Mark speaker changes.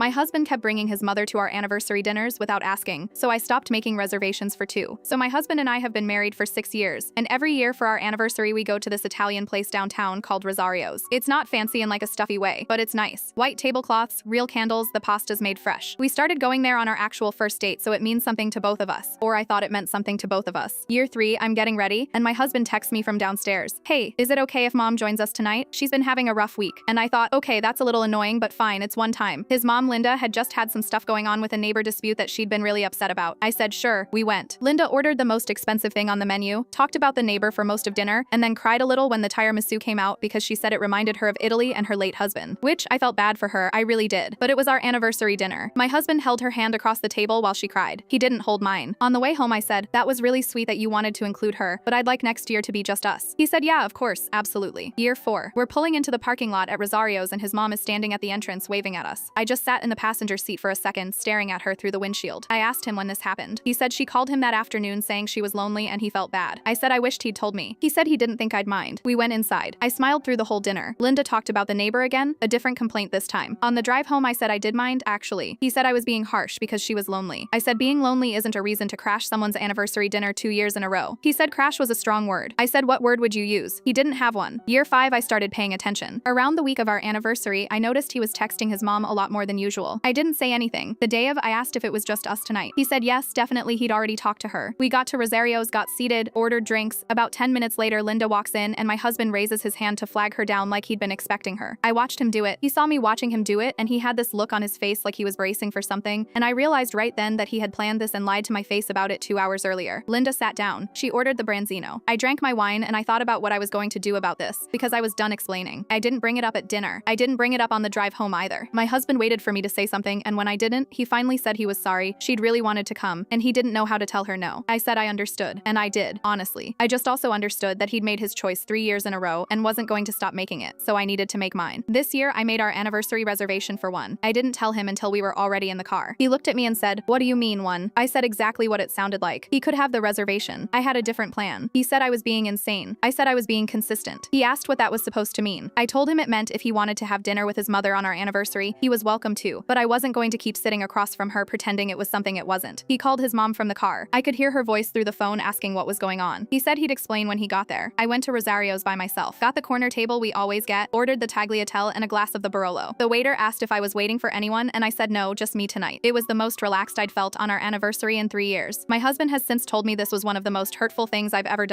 Speaker 1: My husband kept bringing his mother to our anniversary dinners without asking, so I stopped making reservations for two. So my husband and I have been married for 6 years, and every year for our anniversary we go to this Italian place downtown called Rosario's. It's not fancy in like a stuffy way, but it's nice. White tablecloths, real candles, the pasta's made fresh. We started going there on our actual first date, so it means something to both of us. Or I thought it meant something to both of us. Year 3, I'm getting ready, and my husband texts me from downstairs. Hey, is it okay if mom joins us tonight? She's been having a rough week. And I thought, okay, that's a little annoying, but fine, it's one time. His mom, Linda, had just had some stuff going on with a neighbor dispute that she'd been really upset about. I said, sure, we went. Linda ordered the most expensive thing on the menu, talked about the neighbor for most of dinner, and then cried a little when the tiramisu came out because she said it reminded her of Italy and her late husband. Which, I felt bad for her, I really did. But it was our anniversary dinner. My husband held her hand across the table while she cried. He didn't hold mine. On the way home I said, that was really sweet that you wanted to include her, but I'd like next year to be just us. He said, yeah, of course, absolutely. Year 4. We're pulling into the parking lot at Rosario's and his mom is standing at the entrance waving at us. I just sat in the passenger seat for a second, staring at her through the windshield. I asked him when this happened. He said she called him that afternoon saying she was lonely and he felt bad. I said I wished he'd told me. He said he didn't think I'd mind. We went inside. I smiled through the whole dinner. Linda talked about the neighbor again, a different complaint this time. On the drive home I said I did mind, actually. He said I was being harsh because she was lonely. I said being lonely isn't a reason to crash someone's anniversary dinner 2 years in a row. He said crash was a strong word. I said what word would you use? He didn't have one. Year 5 I started paying attention. Around the week of our anniversary, I noticed he was texting his mom a lot more than usual. I didn't say anything. The day of, I asked if it was just us tonight. He said yes, definitely he'd already talked to her. We got to Rosario's, got seated, ordered drinks. About 10 minutes later, Linda walks in and my husband raises his hand to flag her down like he'd been expecting her. I watched him do it. He saw me watching him do it and he had this look on his face like he was bracing for something, and I realized right then that he had planned this and lied to my face about it 2 hours earlier. Linda sat down. She ordered the branzino. I drank my wine and I thought about what I was going to do about this because I was done explaining. I didn't bring it up at dinner. I didn't bring it up on the drive home either. My husband waited for me to say something, and when I didn't, he finally said he was sorry. She'd really wanted to come, and he didn't know how to tell her no. I said I understood, and I did, honestly. I just also understood that he'd made his choice 3 years in a row and wasn't going to stop making it, so I needed to make mine. This year, I made our anniversary reservation for one. I didn't tell him until we were already in the car. He looked at me and said, what do you mean one? I said exactly what it sounded like. He could have the reservation. I had a different plan. He said I was being insane. I said I was being consistent. He asked what that was supposed to mean. I told him it meant if he wanted to have dinner with his mother on our anniversary, he was welcome to, but I wasn't going to keep sitting across from her pretending it was something it wasn't. He called his mom from the car. I could hear her voice through the phone asking what was going on. He said he'd explain when he got there. I went to Rosario's by myself, got the corner table we always get, ordered the tagliatelle and a glass of the Barolo. The waiter asked if I was waiting for anyone and I said no, just me tonight. It was the most relaxed I'd felt on our anniversary in 3 years. My husband has since told me this was one of the most hurtful things I've ever done.